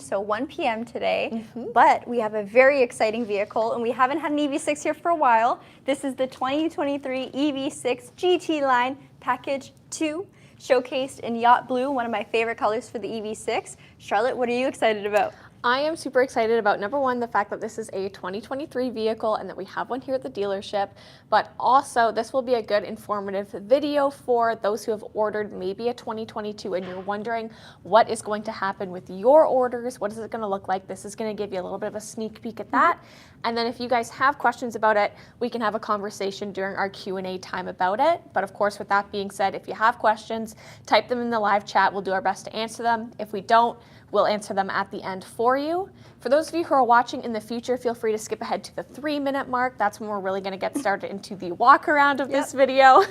so 1 p.m. today. But we have a very exciting vehicle, and we haven't had an EV6 here for a while. This is the 2023 EV6 GT line Package 2, showcased in Yacht Blue, one of my favorite colors for the EV6. Charlotte, what are you excited about? I am super excited about, number one, the fact that this is a 2023 vehicle and that we have one here at the dealership, but also this will be a good informative video for those who have ordered maybe a 2022 and you're wondering what is going to happen with your orders, what is it going to look like. This is going to give you a little bit of a sneak peek at that. And then if you guys have questions about it, we can have a conversation during our Q&A time about it. But of course, with that being said, if you have questions, type them in the live chat. We'll do our best to answer them. If we don't, we'll answer them at the end for you. For those of you who are watching in the future, feel free to skip ahead to the 3-minute mark. That's when we're really going to get started into the walk around of this video.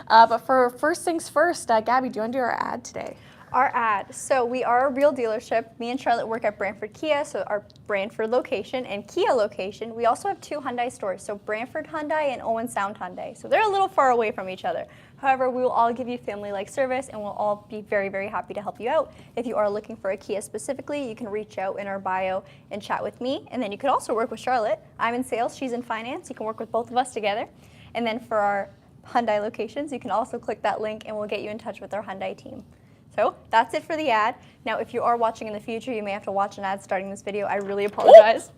But for first things first, Gabby, do you want to do our ad today? Our ad. So we are a real dealership. Me and Charlotte work at Brantford Kia, so our Brantford location and Kia location. We also have 2 Hyundai stores, so Brantford Hyundai and Owen Sound Hyundai. So they're a little far away from each other. However, we will all give you family-like service and we'll all be very, very happy to help you out. If you are looking for a Kia specifically, you can reach out in our bio and chat with me. And then you could also work with Charlotte. I'm in sales, she's in finance. You can work with both of us together. And then for our Hyundai locations, you can also click that link and we'll get you in touch with our Hyundai team. So that's it for the ad. Now, if you are watching in the future, you may have to watch an ad starting this video. I really apologize.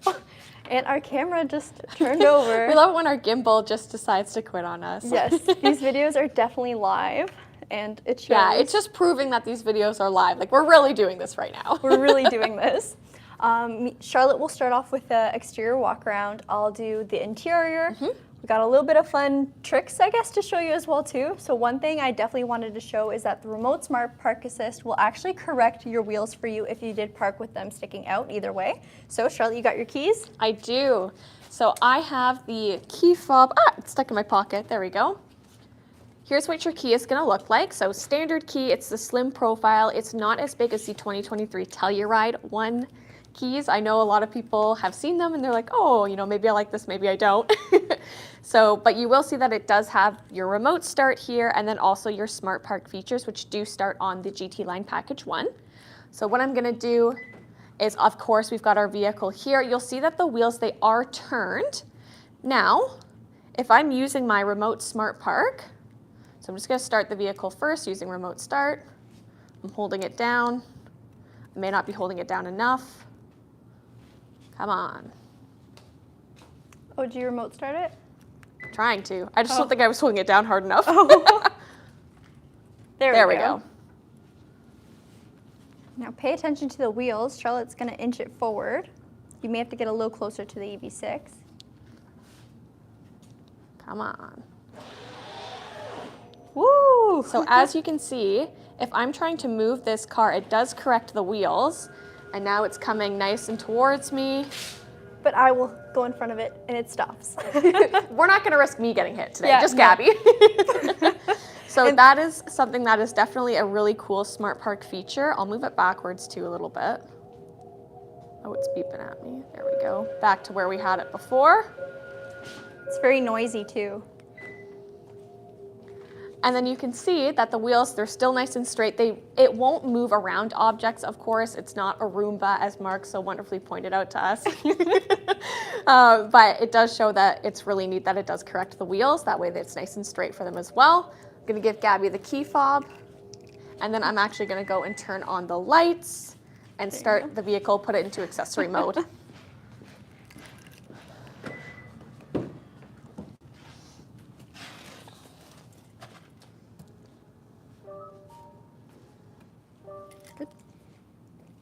And our camera just turned over. We love it when our gimbal just decides to quit on us. Yes, these videos are definitely live, and it shows. Yeah, it's just proving that these videos are live. Like, we're really doing this right now. We're really doing this. Charlotte will start off with the exterior walk around. I'll do the interior. We got a little bit of fun tricks, I guess, to show you as well too. So one thing I definitely wanted to show is that the remote smart park assist will actually correct your wheels for you if you did park with them sticking out either way. So Charlotte, you got your keys? I do. So I have the key fob. It's stuck in my pocket. There we go. Here's what your key is going to look like. So standard key, it's the slim profile. It's not as big as the 2023 Telluride 1 keys. I know a lot of people have seen them and they're like, oh, you know, maybe I like this, maybe I don't. So, but you will see that it does have your remote start here and then also your smart park features, which do start on the GT line package 1. So what I'm gonna do is, of course, we've got our vehicle here. You'll see that the wheels, they are turned. Now, if I'm using my remote smart park, so I'm just gonna start the vehicle first using remote start. I'm holding it down. I may not be holding it down enough. Come on. Oh, did you remote start it? Trying to. I just don't think I was holding it down hard enough. There we go. Now pay attention to the wheels. Charlotte's going to inch it forward. You may have to get a little closer to the EV6. Come on. Woo! So as you can see, if I'm trying to move this car, it does correct the wheels. And now it's coming nice and towards me. But I will go in front of it and it stops. We're not going to risk me getting hit today, Yeah, just no. Gabby. So that is something that is definitely a really cool smart park feature. I'll move it backwards too a little bit. Oh, it's beeping at me. There we go. Back to where we had it before. It's very noisy too. And then you can see that the wheels, they're still nice and straight. It won't move around objects, of course. It's not a Roomba, as Mark so wonderfully pointed out to us. But it does show that it's really neat that it does correct the wheels. That way that it's nice and straight for them as well. I'm gonna give Gabby the key fob. And then I'm actually gonna go and turn on the lights and start the vehicle, put it into accessory mode.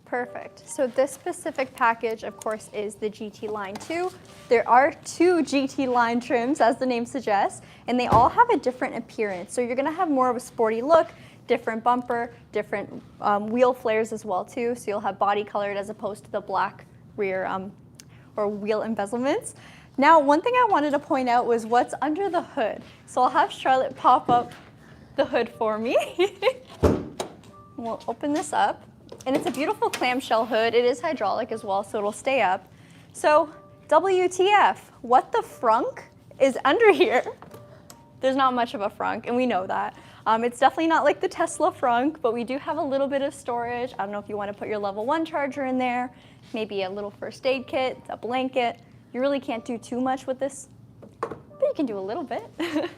Perfect. So this specific package, of course, is the GT Line 2. There are 2 GT Line trims, as the name suggests, and they all have a different appearance. So you're going to have more of a sporty look, different bumper, different wheel flares as well, too. So you'll have body colored as opposed to the black rear or wheel embezzlements. Now, one thing I wanted to point out was what's under the hood. So I'll have Charlotte pop up the hood for me. We'll open this up. And it's a beautiful clamshell hood. It is hydraulic as well, so it'll stay up. So, WTF, what the frunk is under here? There's not much of a frunk, and we know that. It's definitely not like the Tesla frunk, but we do have a little bit of storage. I don't know if you want to put your level 1 charger in there, maybe a little first aid kit, a blanket. You really can't do too much with this, but you can do a little bit.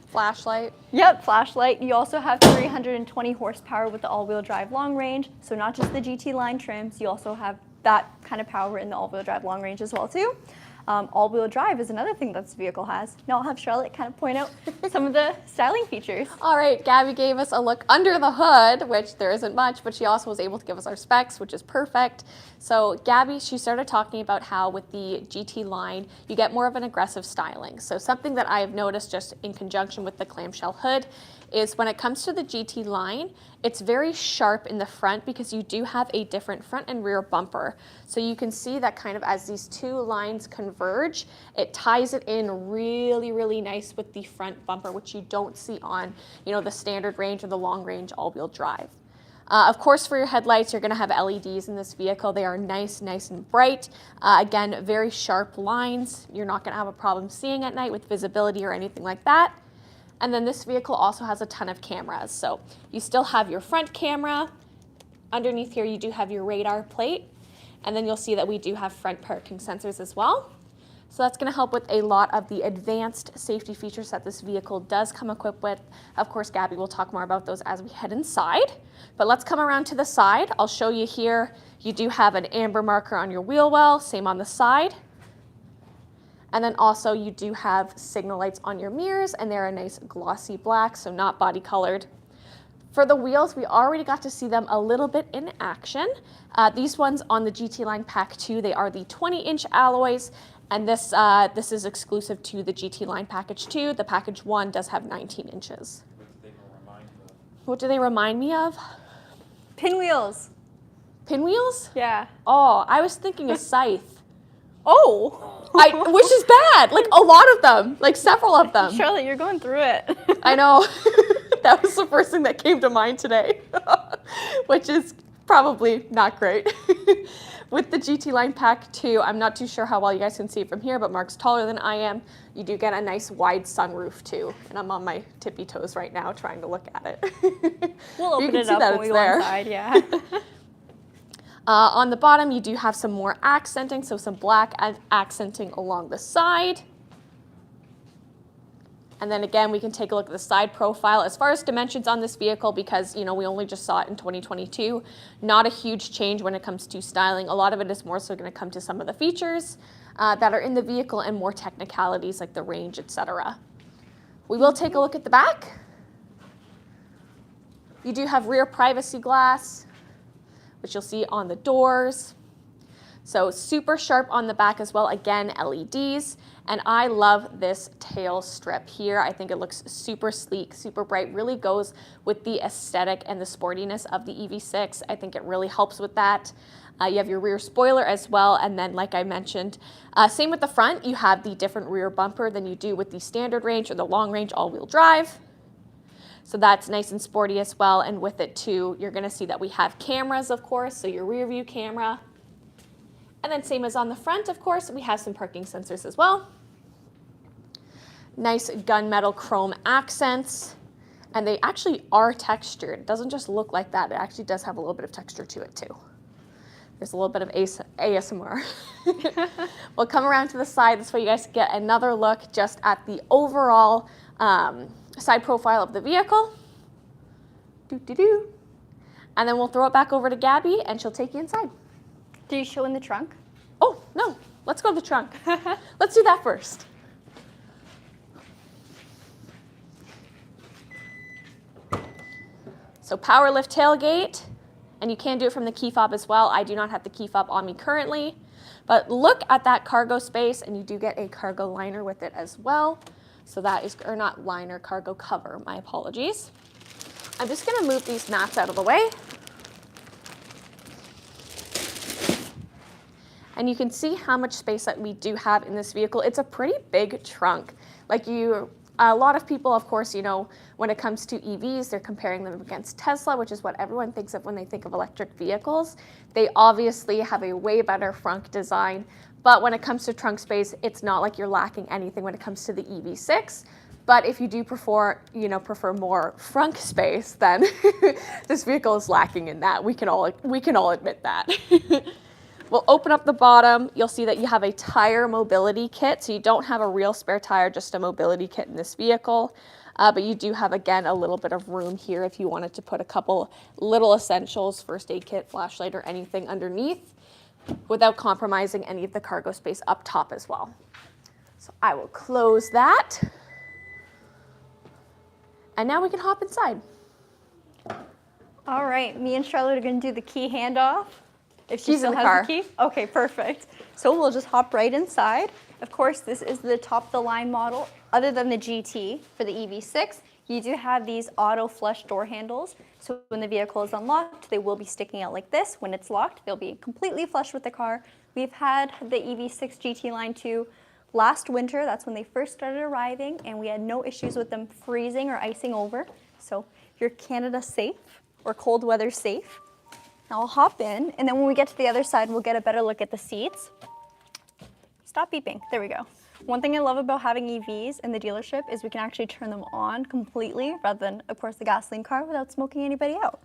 Flashlight. Yep, flashlight. You also have 320 horsepower with the all-wheel drive long range. So not just the GT line trims, you also have that kind of power in the all-wheel drive long range as well too. All-wheel drive is another thing that this vehicle has. Now I'll have Charlotte kind of point out some of the styling features. All right, Gabby gave us a look under the hood, which there isn't much, but she also was able to give us our specs, which is perfect. So Gabby, she started talking about how with the GT line, you get more of an aggressive styling. So something that I have noticed just in conjunction with the clamshell hood is when it comes to the GT line, it's very sharp in the front because you do have a different front and rear bumper. So you can see that kind of as these two lines converge, it ties it in really, really nice with the front bumper, which you don't see on, the standard range or the long range all-wheel drive. Of course, for your headlights, you're going to have LEDs in this vehicle. They are nice and bright. Again, very sharp lines. You're not going to have a problem seeing at night with visibility or anything like that. And then this vehicle also has a ton of cameras. So you still have your front camera. Underneath here, you do have your radar plate. And then you'll see that we do have front parking sensors as well. So that's going to help with a lot of the advanced safety features that this vehicle does come equipped with. Of course, Gabby will talk more about those as we head inside. But let's come around to the side. I'll show you here. You do have an amber marker on your wheel well, same on the side. And then also you do have signal lights on your mirrors, and they're a nice glossy black, so not body colored. For the wheels, we already got to see them a little bit in action. These ones on the GT Line Pack 2, they are the 20-inch alloys, and this is exclusive to the GT Line Package 2. The Package 1 does have 19 inches. What do they remind me of? Pinwheels. Pinwheels? Yeah. Oh, I was thinking a scythe. Oh! Which is bad. Like a lot of them, like several of them. Charlotte, you're going through it. I know. That was the first thing that came to mind today, which is probably not great. With the GT Line Pack 2, I'm not too sure how well you guys can see it from here, but Mark's taller than I am. You do get a nice wide sunroof too, and I'm on my tippy toes right now trying to look at it. We'll open it up when we go inside, yeah. On the bottom, you do have some more accenting, so some black accenting along the side. And then again, we can take a look at the side profile. As far as dimensions on this vehicle, because we only just saw it in 2022, not a huge change when it comes to styling. A lot of it is more so going to come to some of the features that are in the vehicle and more technicalities like the range, etc. We will take a look at the back. You do have rear privacy glass, which you'll see on the doors. So super sharp on the back as well. Again, LEDs. And I love this tail strip here. I think it looks super sleek, super bright, really goes with the aesthetic and the sportiness of the EV6. I think it really helps with that. You have your rear spoiler as well. And then like I mentioned, same with the front, you have the different rear bumper than you do with the standard range or the long range all-wheel drive. So that's nice and sporty as well. And with it too, you're gonna see that we have cameras, of course, so your rear view camera. And then same as on the front, of course, we have some parking sensors as well. Nice gunmetal chrome accents. And they actually are textured. It doesn't just look like that. It actually does have a little bit of texture to it too. There's a little bit of ASMR. We'll come around to the side. This way you guys get another look just at the overall side profile of the vehicle. And then we'll throw it back over to Gabby and she'll take you inside. Do you show in the trunk? Oh, no. Let's go to the trunk. Let's do that first. So power lift tailgate, and you can do it from the key fob as well. I do not have the key fob on me currently, but look at that cargo space, and you do get a cargo liner with it as well. So that is, or not liner, cargo cover, my apologies. I'm just gonna move these mats out of the way. And you can see how much space that we do have in this vehicle. It's a pretty big trunk. A lot of people, of course, when it comes to EVs, they're comparing them against Tesla, which is what everyone thinks of when they think of electric vehicles. They obviously have a way better frunk design, but when it comes to trunk space, it's not like you're lacking anything when it comes to the EV6. But if you do prefer more front space, then this vehicle is lacking in that. We can all admit that. We'll open up the bottom. You'll see that you have a tire mobility kit. So you don't have a real spare tire, just a mobility kit in this vehicle. But you do have, again, a little bit of room here if you wanted to put a couple little essentials, first aid kit, flashlight, or anything underneath without compromising any of the cargo space up top as well. So I will close that. And now we can hop inside. All right, me and Charlotte are going to do the key handoff. If she She's still in the has car. the key. Okay, perfect. So we'll just hop right inside. Of course, this is the top of the line model. Other than the GT for the EV6, you do have these auto flush door handles. So when the vehicle is unlocked, they will be sticking out like this. When it's locked, they'll be completely flush with the car. We've had the EV6 GT Line 2 last winter. That's when they first started arriving, and we had no issues with them freezing or icing over. So you're Canada safe or cold weather safe. Now I'll hop in, and then when we get to the other side, we'll get a better look at the seats. Stop beeping. There we go. One thing I love about having EVs in the dealership is we can actually turn them on completely rather than, of course, the gasoline car without smoking anybody out.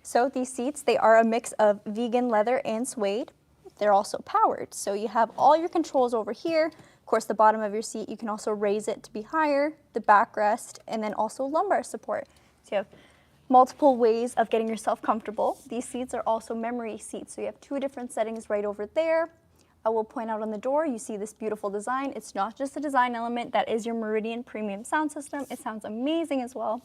So these seats, they are a mix of vegan leather and suede. They're also powered. So you have all your controls over here. Of course, the bottom of your seat, you can also raise it to be higher, the backrest, and then also lumbar support. So you have multiple ways of getting yourself comfortable. These seats are also memory seats, so you have two different settings right over there. I will point out on the door, you see this beautiful design. It's not just a design element, that is your Meridian premium sound system. It sounds amazing as well.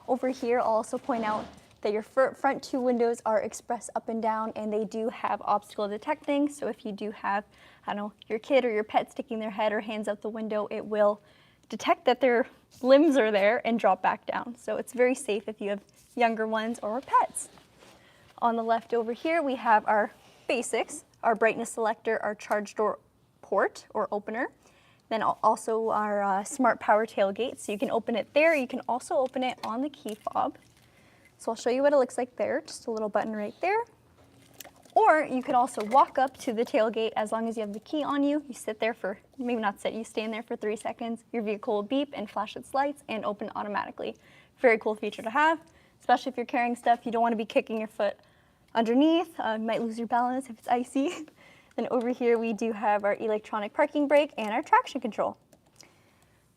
Over here, I'll also point out that your front two windows are express up and down, and they do have obstacle detecting. So if you do have, I don't know, your kid or your pet sticking their head or hands out the window, it will detect that their limbs are there and drop back down. So it's very safe if you have younger ones or pets. On the left over here, we have our basics, our brightness selector, our charge door port or opener, then also our smart power tailgate. So you can open it there. You can also open it on the key fob. So I'll show you what it looks like there, just a little button right there. Or you could also walk up to the tailgate as long as you have the key on you. You sit there for, maybe not sit, you stand there for 3 seconds. Your vehicle will beep and flash its lights and open automatically. Very cool feature to have, especially if you're carrying stuff. You don't want to be kicking your foot underneath. You might lose your balance if it's icy. Then over here we do have our electronic parking brake and our traction control.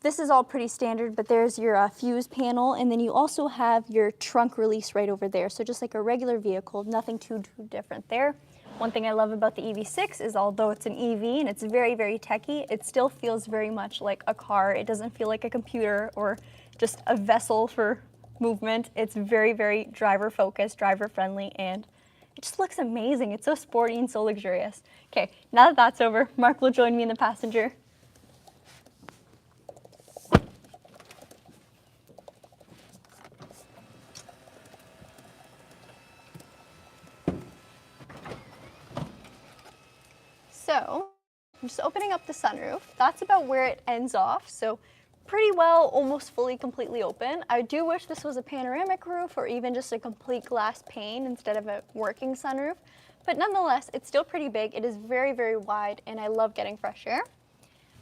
This is all pretty standard, but there's your fuse panel, and then you also have your trunk release right over there. So just like a regular vehicle, nothing too different there. One thing I love about the EV6 is although it's an EV and it's very, very techy, it still feels very much like a car. It doesn't feel like a computer or just a vessel for movement. It's very, very driver focused, driver friendly, and it just looks amazing. It's so sporty and so luxurious. Okay, now that that's over, Mark will join me in the passenger. So I'm just opening up the sunroof. That's about where it ends off. So pretty well, almost fully, completely open. I do wish this was a panoramic roof or even just a complete glass pane instead of a working sunroof. But nonetheless, it's still pretty big. It is very, very wide, and I love getting fresh air.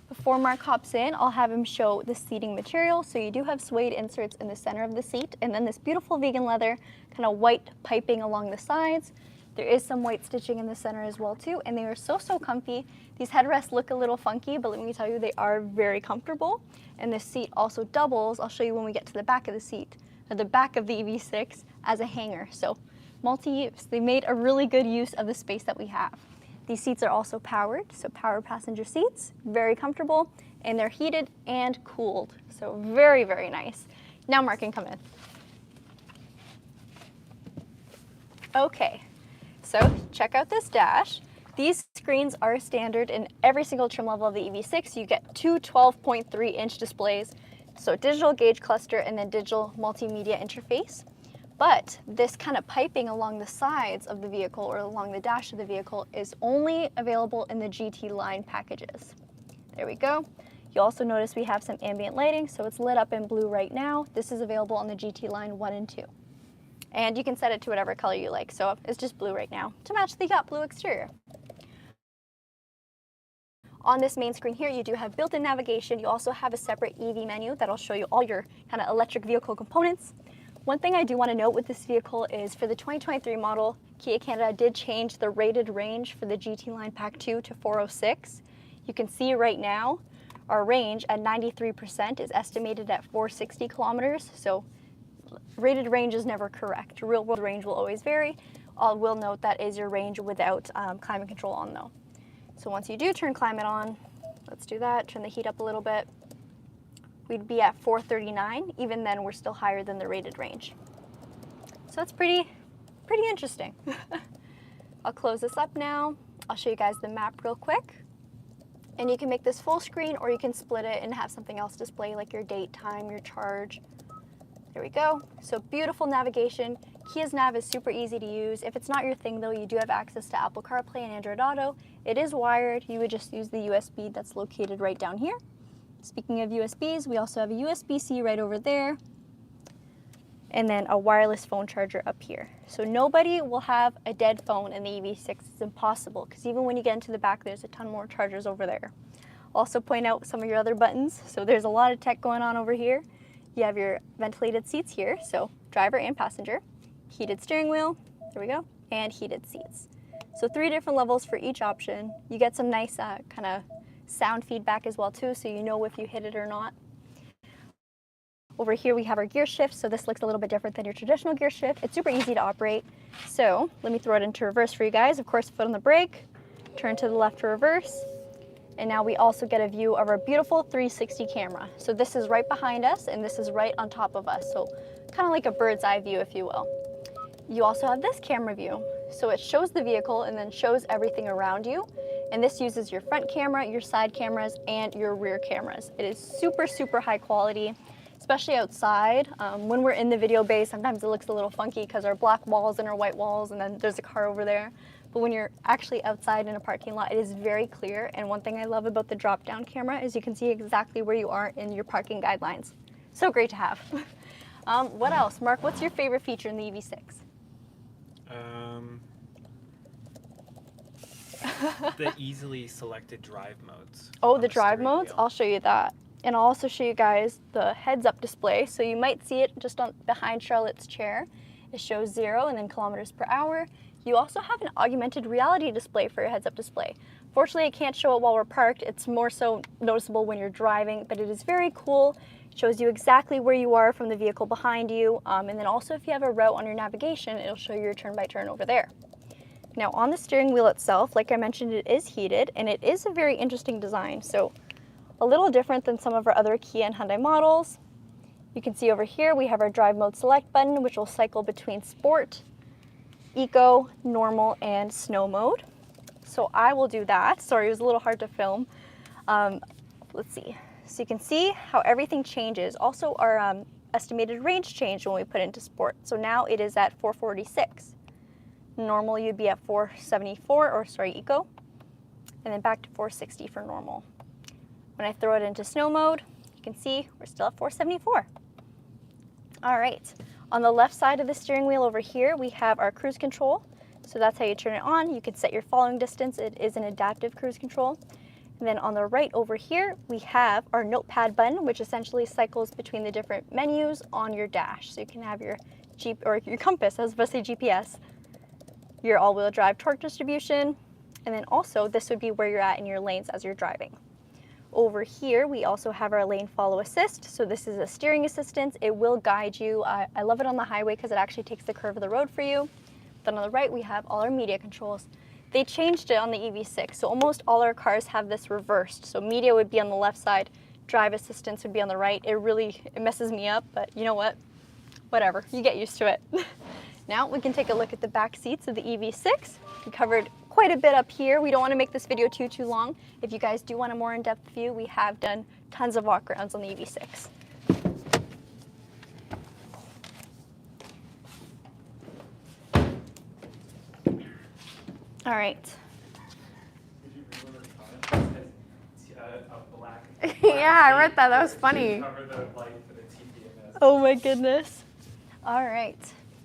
Before Mark hops in, I'll have him show the seating material. So you do have suede inserts in the center of the seat, and then this beautiful vegan leather, kind of white piping along the sides. There is some white stitching in the center as well too, and they are so, so comfy. These headrests look a little funky, but let me tell you, they are very comfortable. And this seat also doubles, I'll show you when we get to the back of the seat, or the back of the EV6, as a hanger. So multi-use. They made a really good use of the space that we have. These seats are also powered, so power passenger seats, very comfortable, and they're heated and cooled. So very, very nice. Now Mark can come in. Okay. So check out this dash. These screens are standard in every single trim level of the EV6. You get two 12.3-inch displays, so digital gauge cluster and then digital multimedia interface. But this kind of piping along the sides of the vehicle or along the dash of the vehicle is only available in the GT line packages. There we go. You also notice we have some ambient lighting, so it's lit up in blue right now. This is available on the GT line 1 and 2. And you can set it to whatever color you like, so it's just blue right now to match the Yacht blue exterior. On this main screen here, you do have built-in navigation. You also have a separate EV menu that'll show you all your kind of electric vehicle components. One thing I do want to note with this vehicle is for the 2023 model, Kia Canada did change the rated range for the GT line Pack 2 to 406. You can see right now our range at 93% is estimated at 460 kilometers. So rated range is never correct. Real world range will always vary. I will note that is your range without climate control on though. So once you do turn climate on, let's do that, turn the heat up a little bit, we'd be at 439. Even then, we're still higher than the rated range. So that's pretty interesting. I'll close this up now. I'll show you guys the map real quick. And you can make this full screen or you can split it and have something else display like your date, time, your charge. There we go. So beautiful navigation. Kia's nav is super easy to use. If it's not your thing though, you do have access to Apple CarPlay and Android Auto. It is wired. You would just use the USB that's located right down here. Speaking of USBs, we also have a USB-C right over there. And then a wireless phone charger up here. So nobody will have a dead phone in the EV6. It's impossible because even when you get into the back, there's a ton more chargers over there. Also point out some of your other buttons. So there's a lot of tech going on over here. You have your ventilated seats here, so driver and passenger. Heated steering wheel, there we go, and heated seats. So 3 different levels for each option. You get some nice kind of sound feedback as well too, so you know if you hit it or not. Over here we have our gear shift, so this looks a little bit different than your traditional gear shift. It's super easy to operate. So let me throw it into reverse for you guys. Of course, foot on the brake, turn to the left to reverse. And now we also get a view of our beautiful 360 camera. So this is right behind us and this is right on top of us. So kind of like a bird's eye view, if you will. You also have this camera view. So it shows the vehicle and then shows everything around you. And this uses your front camera, your side cameras, and your rear cameras. It is super, super high quality, especially outside. When we're in the video bay, sometimes it looks a little funky because our black walls and our white walls, and then there's a car over there. But when you're actually outside in a parking lot, it is very clear. And one thing I love about the drop-down camera is you can see exactly where you are in your parking guidelines. So great to have. What else? Mark, what's your favorite feature in the EV6? The easily selected drive modes. Oh, the drive modes? I'll show you that. And I'll also show you guys the heads-up display. So you might see it just behind Charlotte's chair. It shows 0 and then kilometers per hour. You also have an augmented reality display for your heads-up display. Fortunately, it can't show it while we're parked. It's more so noticeable when you're driving, but it is very cool. It shows you exactly where you are from the vehicle behind you. And then also if you have a route on your navigation, it'll show you your turn-by-turn over there. Now on the steering wheel itself, like I mentioned, it is heated and it is a very interesting design. So a little different than some of our other Kia and Hyundai models. You can see over here, we have our drive mode select button, which will cycle between sport, eco, normal, and snow mode. So I will do that. Sorry, it was a little hard to film. Let's see. So you can see how everything changes. Also our estimated range changed when we put it into sport. So now it is at 446. Normal, you'd be at 474, or sorry, eco, and then back to 460 for normal. When I throw it into snow mode, you can see we're still at 474. All right, on the left side of the steering wheel over here, we have our cruise control. So that's how you turn it on. You can set your following distance. It is an adaptive cruise control. And then on the right over here, we have our notepad button, which essentially cycles between the different menus on your dash. So you can have your your compass, I was supposed to say GPS, your all-wheel drive torque distribution, and then also this would be where you're at in your lanes as you're driving. Over here, we also have our lane follow assist. So this is a steering assistance. It will guide you. I love it on the highway because it actually takes the curve of the road for you. Then on the right, we have all our media controls. They changed it on the EV6, so almost all our cars have this reversed. So media would be on the left side, drive assistance would be on the right. It messes me up, but you know what? Whatever, you get used to it. Now we can take a look at the back seats of the EV6. We covered quite a bit up here. We don't want to make this video too long. If you guys do want a more in-depth view, we have done tons of walk-arounds on the EV6. All right. Yeah, I read that. That was funny. Oh my goodness. All right.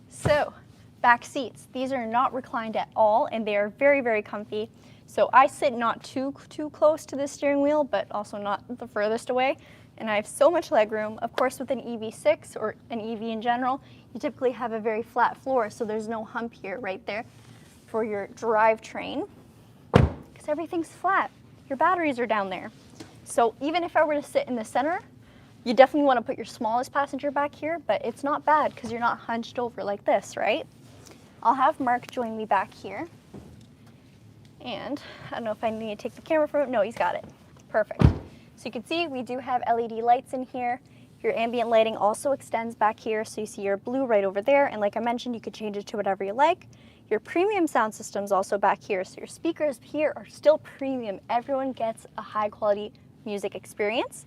So, back seats. These are not reclined at all, and they are very, very comfy. So I sit not too close to the steering wheel, but also not the furthest away. And I have so much leg room. Of course, with an EV6 or an EV in general, you typically have a very flat floor, so there's no hump here right there for your drivetrain, because everything's flat. Your batteries are down there. So even if I were to sit in the center, you definitely want to put your smallest passenger back here, but it's not bad because you're not hunched over like this, right? I'll have Mark join me back here. And I don't know if I need to take the camera from him. No, he's got it. Perfect. So you can see we do have LED lights in here. Your ambient lighting also extends back here, so you see your blue right over there. And like I mentioned, you could change it to whatever you like. Your premium sound system's also back here, so your speakers here are still premium. Everyone gets a high quality music experience.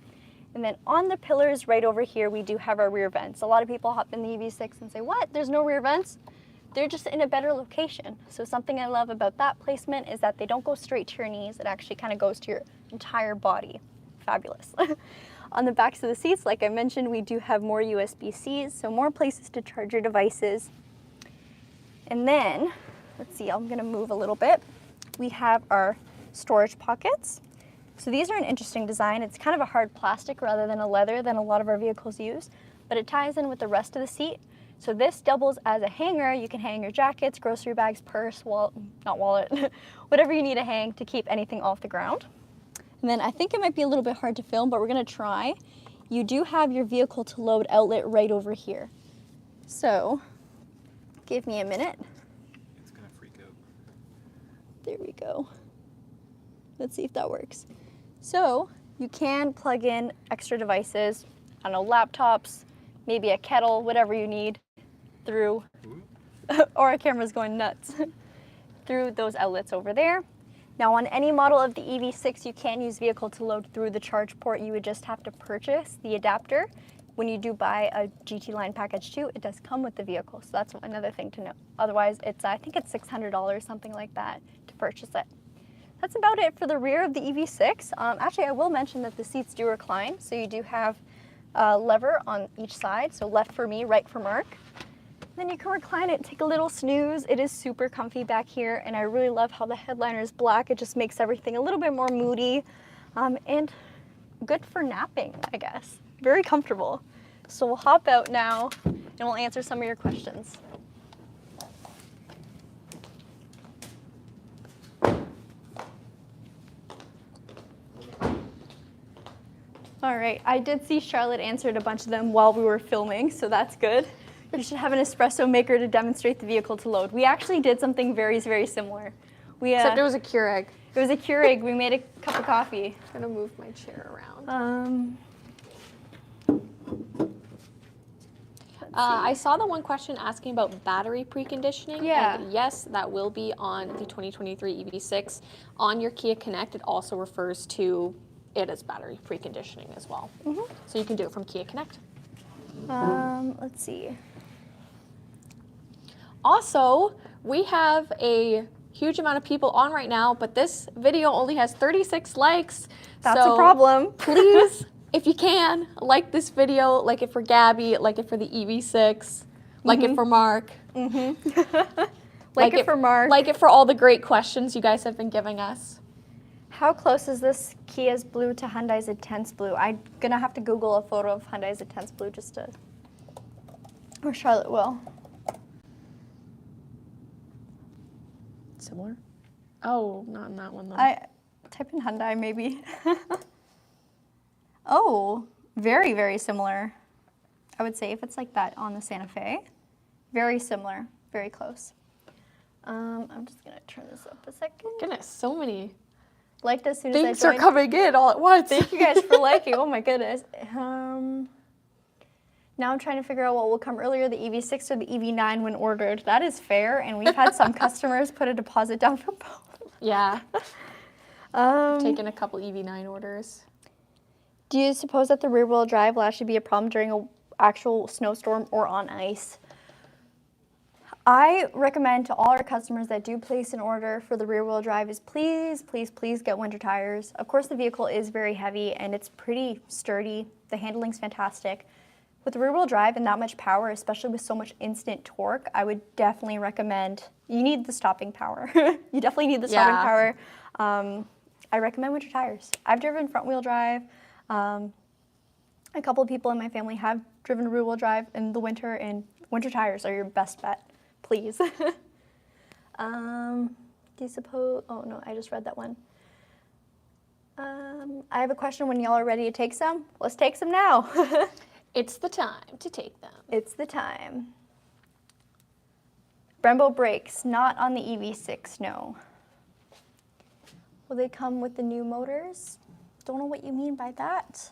And then on the pillars right over here, we do have our rear vents. A lot of people hop in the EV6 and say, what, there's no rear vents? They're just in a better location. So something I love about that placement is that they don't go straight to your knees. It actually kind of goes to your entire body. Fabulous. On the backs of the seats, like I mentioned, we do have more USB-Cs, so more places to charge your devices. And then, let's see, I'm gonna move a little bit. We have our storage pockets. So these are an interesting design. It's kind of a hard plastic rather than a leather than a lot of our vehicles use, but it ties in with the rest of the seat. So this doubles as a hanger. You can hang your jackets, grocery bags, purse, wallet, not wallet, whatever you need to hang to keep anything off the ground. And then I think it might be a little bit hard to film, but we're gonna try. You do have your vehicle to load outlet right over here. So, give me a minute. It's gonna freak out. There we go. Let's see if that works. So, you can plug in extra devices, I don't know, laptops, maybe a kettle, whatever you need, through, or our camera's going nuts, through those outlets over there. Now on any model of the EV6, you can use vehicle to load through the charge port. You would just have to purchase the adapter. When you do buy a GT Line Package 2, it does come with the vehicle. So that's another thing to know. Otherwise, I think it's $600, something like that, to purchase it. That's about it for the rear of the EV6. Actually, I will mention that the seats do recline. So you do have a lever on each side. So left for me, right for Mark. Then you can recline it, take a little snooze. It is super comfy back here, and I really love how the headliner is black. It just makes everything a little bit more moody and good for napping, I guess. Very comfortable. So we'll hop out now and we'll answer some of your questions. All right, I did see Charlotte answered a bunch of them while we were filming, so that's good. You should have an espresso maker to demonstrate the vehicle to load. We actually did something very, very similar. Except it was a Keurig. It was a Keurig. We made a cup of coffee. I'm gonna move my chair around. I saw the one question asking about battery preconditioning. Yeah. And yes, that will be on the 2023 EV6. On your Kia Connect, it also refers to it as battery preconditioning as well. Mm-hmm. So you can do it from Kia Connect. Let's see. Also, we have a huge amount of people on right now, but this video only has 36 likes. That's so a problem. Please, if you can, like this video, like it for Gabby, like it for the EV6, like it for Mark. like it for Mark. Like it for all the great questions you guys have been giving us. How close is this Kia's Blue to Hyundai's Intense Blue? I'm gonna have to Google a photo of Hyundai's Intense Blue just to, or Charlotte will. Similar? Oh, not in that one though. I type in Hyundai maybe. Oh, very, very similar. I would say if it's like that on the Santa Fe, very similar, very close. I'm just gonna turn this up a second. Goodness, so many Liked as soon as things I are joined. coming in all at once. Thank you guys for liking. Oh my goodness. Now I'm trying to figure out what will come earlier, the EV6 or the EV9 when ordered. That is fair, and we've had some customers put a deposit down for both. Yeah. Taken a couple EV9 orders. Do you suppose that the rear-wheel drive will actually be a problem during an actual snowstorm or on ice? I recommend to all our customers that do place an order for the rear-wheel drive is please, please, please get winter tires. Of course, the vehicle is very heavy and it's pretty sturdy. The handling's fantastic. With the rear-wheel drive and that much power, especially with so much instant torque, I would definitely recommend, you need the stopping power. You definitely need the stopping power. I recommend winter tires. I've driven front wheel drive. A couple of people in my family have driven rear wheel drive in the winter, and winter tires are your best bet, please. Do you suppose, oh no, I just read that one. I have a question when y'all are ready to take some. Let's take some now. It's the time to take them. It's the time. Brembo brakes, not on the EV6, no. Will they come with the new motors? Don't know what you mean by that.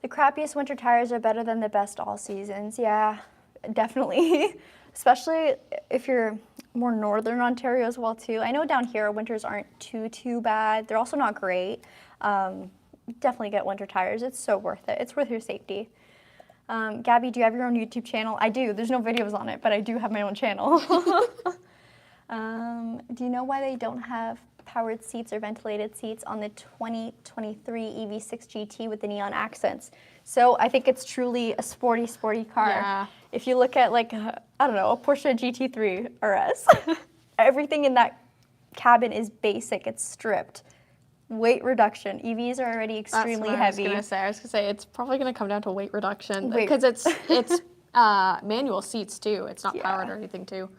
The crappiest winter tires are better than the best all seasons. Yeah, definitely. Especially if you're more northern Ontario as well too. I know down here winters aren't too bad. They're also not great. Definitely get winter tires. It's so worth it. It's worth your safety. Gabby, do you have your own YouTube channel? I do. There's no videos on it, but I do have my own channel. Do you know why they don't have powered seats or ventilated seats on the 2023 EV6 GT with the neon accents? So I think it's truly a sporty car. Yeah. If you look at like, I don't know, a Porsche GT3 RS, everything in that cabin is basic. It's stripped. Weight reduction. EVs are already extremely heavy. I was gonna say it's probably gonna come down to weight reduction Weight. because it's manual seats too. It's not powered or anything too.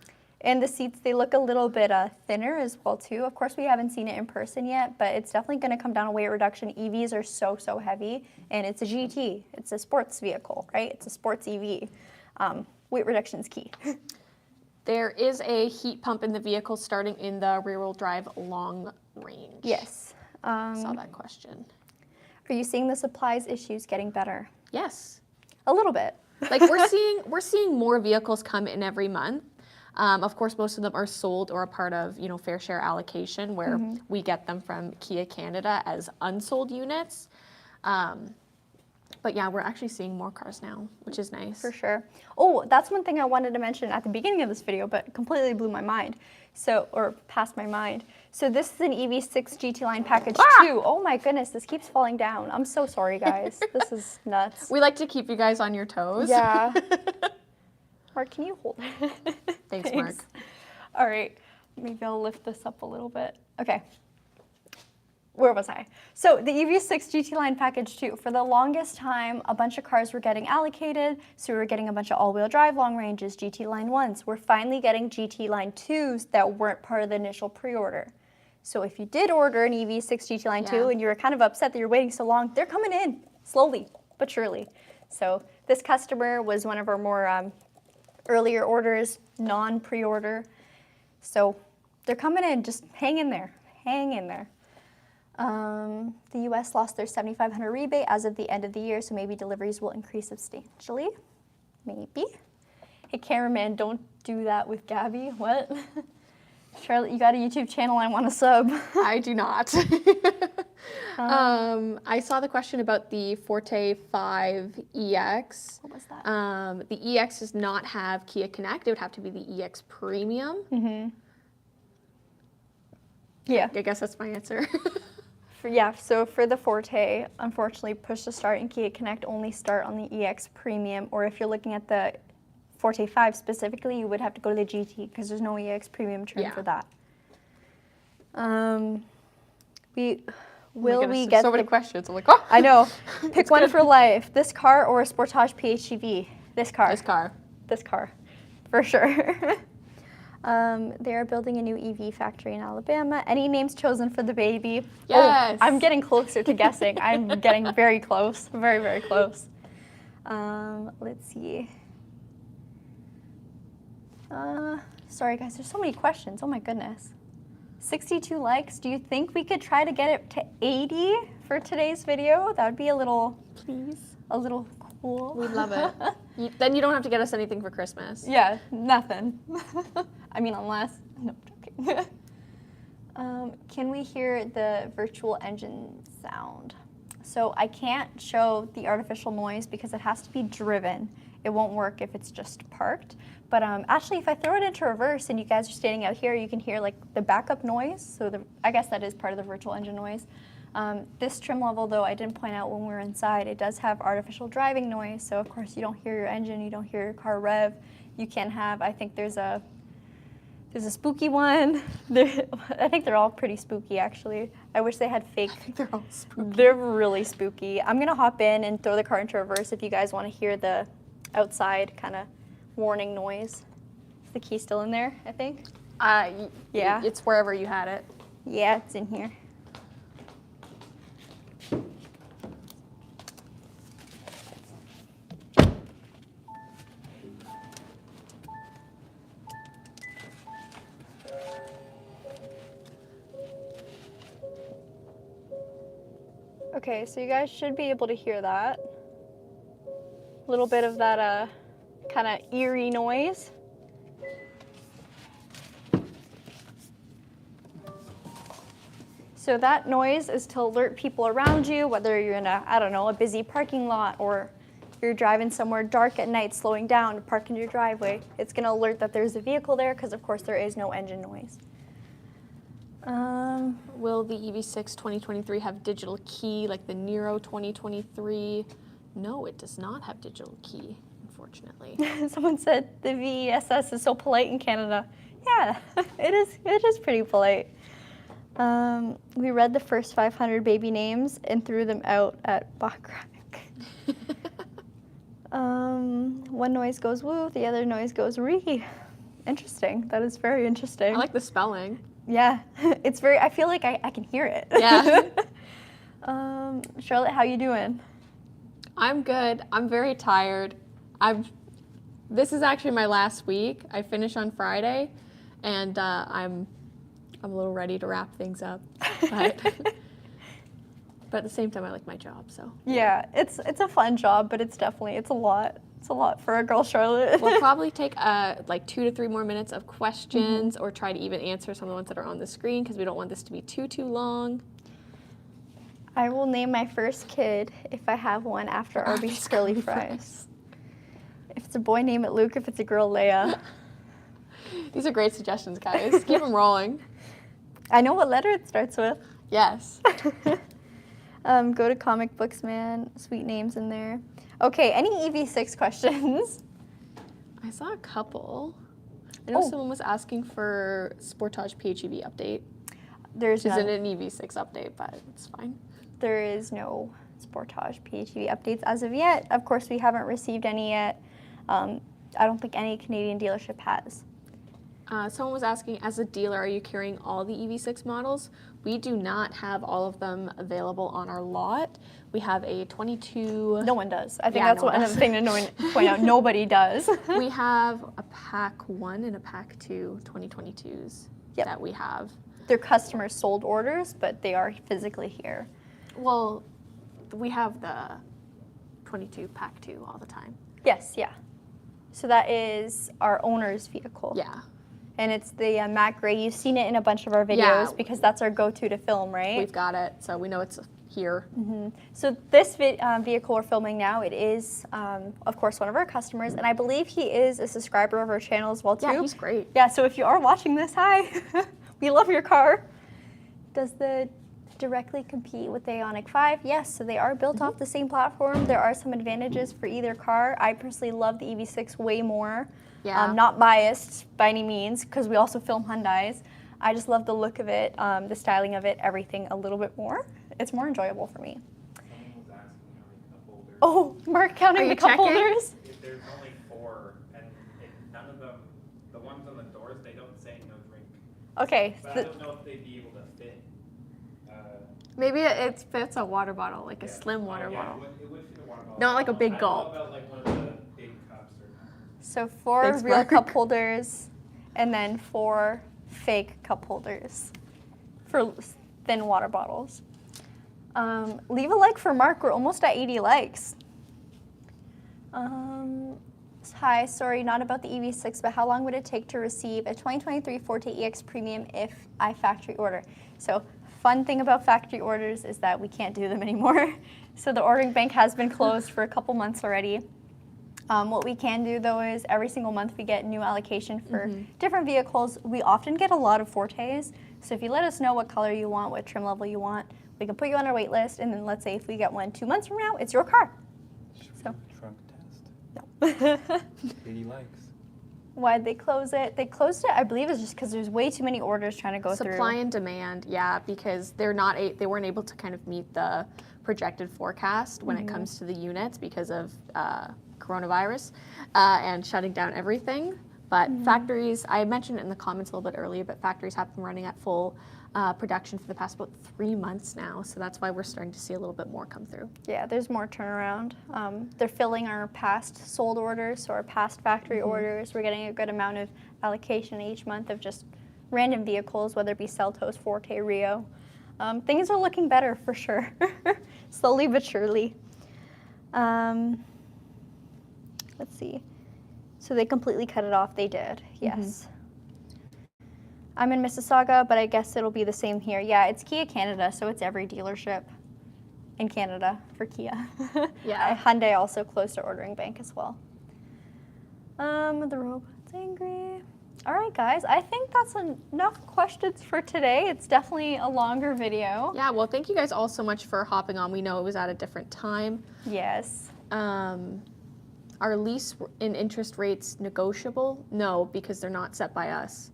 And the seats, they look a little bit thinner as well too. Of course, we haven't seen it in person yet, but it's definitely going to come down to weight reduction. EVs are so heavy, and it's a GT. It's a sports vehicle, right? It's a sports EV. Weight reduction is key. There is a heat pump in the vehicle starting in the rear-wheel drive long range. Yes. Saw that question. Are you seeing the supplies issues getting better? Yes. A little bit. Like we're seeing more vehicles come in every month. Of course, most of them are sold or a part of, fair share allocation where we get them from Kia Canada as unsold units. But yeah, we're actually seeing more cars now, which is nice. For sure. Oh, that's one thing I wanted to mention at the beginning of this video, but completely blew my mind. Or passed my mind. So this is an EV6 GT Line Package 2. Oh my goodness, this keeps falling down. I'm so sorry, guys. This is nuts. We like to keep you guys on your toes. Yeah. Mark, can you hold it? Thanks, Mark. All right, maybe I'll lift this up a little bit. Okay. Where was I? So the EV6 GT Line Package 2, for the longest time, a bunch of cars were getting allocated, so we were getting a bunch of all-wheel drive long ranges, GT Line 1s. We're finally getting GT Line 2s that weren't part of the initial pre-order. So if you did order an EV6 GT Line 2 and you were kind of upset that you're waiting so long, they're coming in, slowly but surely. So this customer was one of our more earlier orders, non-pre-order. So they're coming in, just hang in there, hang in there. The US lost their $7,500 rebate as of the end of the year, so maybe deliveries will increase substantially. Maybe. Hey, cameraman, don't do that with Gabby. What? Charlotte, you got a YouTube channel, I want to sub. I do not. I saw the question about the Forte 5 EX. What was that? The EX does not have Kia Connect. It would have to be the EX Premium. Mm-hmm. Yeah. I guess that's my answer. So for the Forte, unfortunately, push to start and Kia Connect only start on the EX Premium, or if you're looking at the Forte 5 specifically, you would have to go to the GT because there's no EX Premium trim for that. Will we get so many questions? I'm like, oh! I know. Pick one for life. This car or a Sportage PHEV? This car. This car. This car, for sure. They are building a new EV factory in Alabama. Any names chosen for the baby? Yes. Oh, I'm getting closer to guessing. I'm getting very close, very close. Let's see. Sorry guys, there's so many questions. Oh my goodness. 62 likes. Do you think we could try to get it to 80 for today's video? That would be a little, a little cool. We'd love it. Then you don't have to get us anything for Christmas. Yeah, nothing. I mean, unless, no, I'm joking. Can we hear the virtual engine sound? So I can't show the artificial noise because it has to be driven. It won't work if it's just parked. But actually, if I throw it into reverse and you guys are standing out here, you can hear like the backup noise. So I guess that is part of the virtual engine noise. This trim level, though, I didn't point out when we were inside, it does have artificial driving noise. So of course, you don't hear your engine, you don't hear your car rev. You can have, I think there's a There's a spooky one. I think they're all pretty spooky, actually. I wish they had fake. They're all spooky. They're really spooky. I'm gonna hop in and throw the car into reverse if you guys want to hear the outside kind of warning noise. Is the key still in there, I think? Yeah. It's wherever you had it. Yeah, it's in here. Okay, so you guys should be able to hear that. A little bit of that kind of eerie noise. So that noise is to alert people around you, whether you're in a, I don't know, a busy parking lot or you're driving somewhere dark at night, slowing down to park in your driveway. It's gonna alert that there's a vehicle there because of course there is no engine noise. Will the EV6 2023 have digital key like the Nero 2023? No, it does not have digital key, unfortunately. Someone said the VESS is so polite in Canada. Yeah, it is pretty polite. We read the first 500 baby names and threw them out at Backrack. One noise goes woo, the other noise goes ree. Interesting. That is very interesting. I like the spelling. Yeah, it's very. I feel like I can hear it. Yeah. Charlotte, how you doing? I'm good. I'm very tired. This is actually my last week. I finish on Friday, and I'm a little ready to wrap things up. But at the same time, I like my job. So yeah, it's a fun job, but it's a lot. It's a lot for a girl, Charlotte. we'll probably take like 2 to 3 more minutes of questions, or try to even answer some of the ones that are on the screen because we don't want this to be too long. I will name my first kid, if I have one, after Arby's curly fries. If it's a boy, name it Luke. If it's a girl, Leia. These are great suggestions, guys. Keep them rolling. I know what letter it starts with. Yes. Go to Comic Books Man. Sweet names in there. Okay, any EV6 questions? I saw a couple. I know Oh. someone was asking for Sportage PHEV update. There's Which isn't none. an EV6 update, but it's fine. There is no Sportage PHEV updates as of yet. Of course, we haven't received any yet. I don't think any Canadian dealership has. Someone was asking, as a dealer, are you carrying all the EV6 models? We do not have all of them available on our lot. We have a 22. No one does. I think Yeah, that's no one another does. thing to point out. Nobody does. We have a Pack 1 and a Pack 2 2022s Yep. that we have. They're customer sold orders, but they are physically here. Well, we have the 22 Pack 2 all the time. Yes, yeah. So that is our owner's vehicle. Yeah. And it's the matte gray. You've seen it in a bunch of our videos Yeah. because that's our go-to to film, right? We've got it, so we know it's here. So this vehicle we're filming now, it is, of course, one of our customers, and I believe he is a subscriber of our channel as well, too. Yeah, he's great. Yeah, so if you are watching this, hi. We love your car. Does the directly compete with the Ioniq 5? Yes, so they are built off the same platform. There are some advantages for either car. I personally love the EV6 way more. Yeah. Not biased by any means, because we also film Hyundais. I just love the look of it, the styling of it, everything a little bit more. It's more enjoyable for me. Someone was asking how many cup holders. Oh, Mark counting Are the you cup checking? holders. There's only 4, and none of them, the ones on the doors, they don't say no drink. Okay. But I don't know if they'd be able to fit. Maybe it fits a water bottle, like a Yeah. slim water Oh, yeah, bottle. It would fit a water bottle. Not like a big I don't gulp. know about like one of the big cups or not. So 4 Thanks, real Mark. cup holders, and then 4 fake cup holders for thin water bottles. Leave a like for Mark. We're almost at 80 likes. Hi, sorry, not about the EV6, but how long would it take to receive a 2023 Forte EX Premium if I factory order? So, fun thing about factory orders is that we can't do them anymore. So the ordering bank has been closed for a couple months already. What we can do though is every single month we get new allocation for different vehicles. We often get a lot of Fortes. So if you let us know what color you want, what trim level you want, we can put you on our wait list. And then let's say if we get one 2 months from now, it's your car. So. Trunk test. No. 80 likes. Why'd they close it? They closed it, I believe, is just because there's way too many orders trying to go through. Supply and demand, yeah, because they weren't able to kind of meet the projected forecast when it comes to the units because of coronavirus and shutting down everything. But factories, I mentioned it in the comments a little bit earlier, but factories have been running at full production for the past about 3 months now, so that's why we're starting to see a little bit more come through. Yeah, there's more turnaround. They're filling our past sold orders, so our past factory orders. We're getting a good amount of allocation each month of just random vehicles, whether it be Seltos, Forte, Rio. Things are looking better for sure, slowly but surely. Let's see. So they completely cut it off. They did, yes. I'm in Mississauga, but I guess it'll be the same here. Yeah, it's Kia Canada, so it's every dealership in Canada for Kia. Yeah. Hyundai also closed their ordering bank as well. The robot's angry. All right, guys, I think that's enough questions for today. It's definitely a longer video. Yeah, well, thank you guys all so much for hopping on. We know it was at a different time. Yes. Are lease and interest rates negotiable? No, because they're not set by us.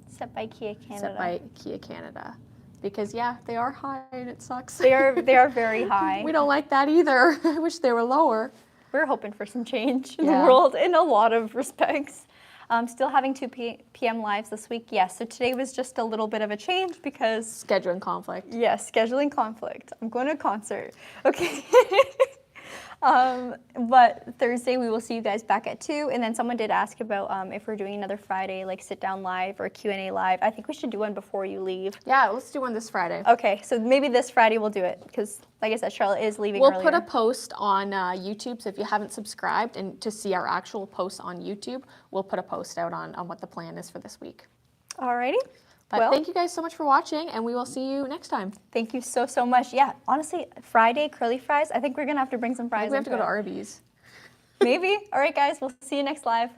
Set by Kia Canada. Set by Kia Canada. Because, yeah, they are high and it sucks. They are very high. We don't like that either. I wish they were lower. We're hoping for some change in Yeah. the world in a lot of respects. Still having 2 p.m. lives this week. Yes, so today was just a little bit of a change because... Scheduling conflict. Yes, scheduling conflict. I'm going to a concert. Okay. But Thursday we will see you guys back at 2. And then someone did ask about if we're doing another Friday, like sit down live or a Q&A live. I think we should do one before you leave. Yeah, let's do one this Friday. Okay, so maybe this Friday we'll do it because, like I said, Charlotte is leaving We'll earlier. put a post on YouTube, so if you haven't subscribed and to see our actual posts on YouTube, we'll put a post out on what the plan is for this week. Alrighty. But Well, thank you guys so much for watching, and we will see you next time. thank you so, so much. Yeah, honestly, Friday, curly fries. I think we're going to have to bring some fries. We have to go into to it. Arby's. Maybe. All right, guys, we'll see you next live.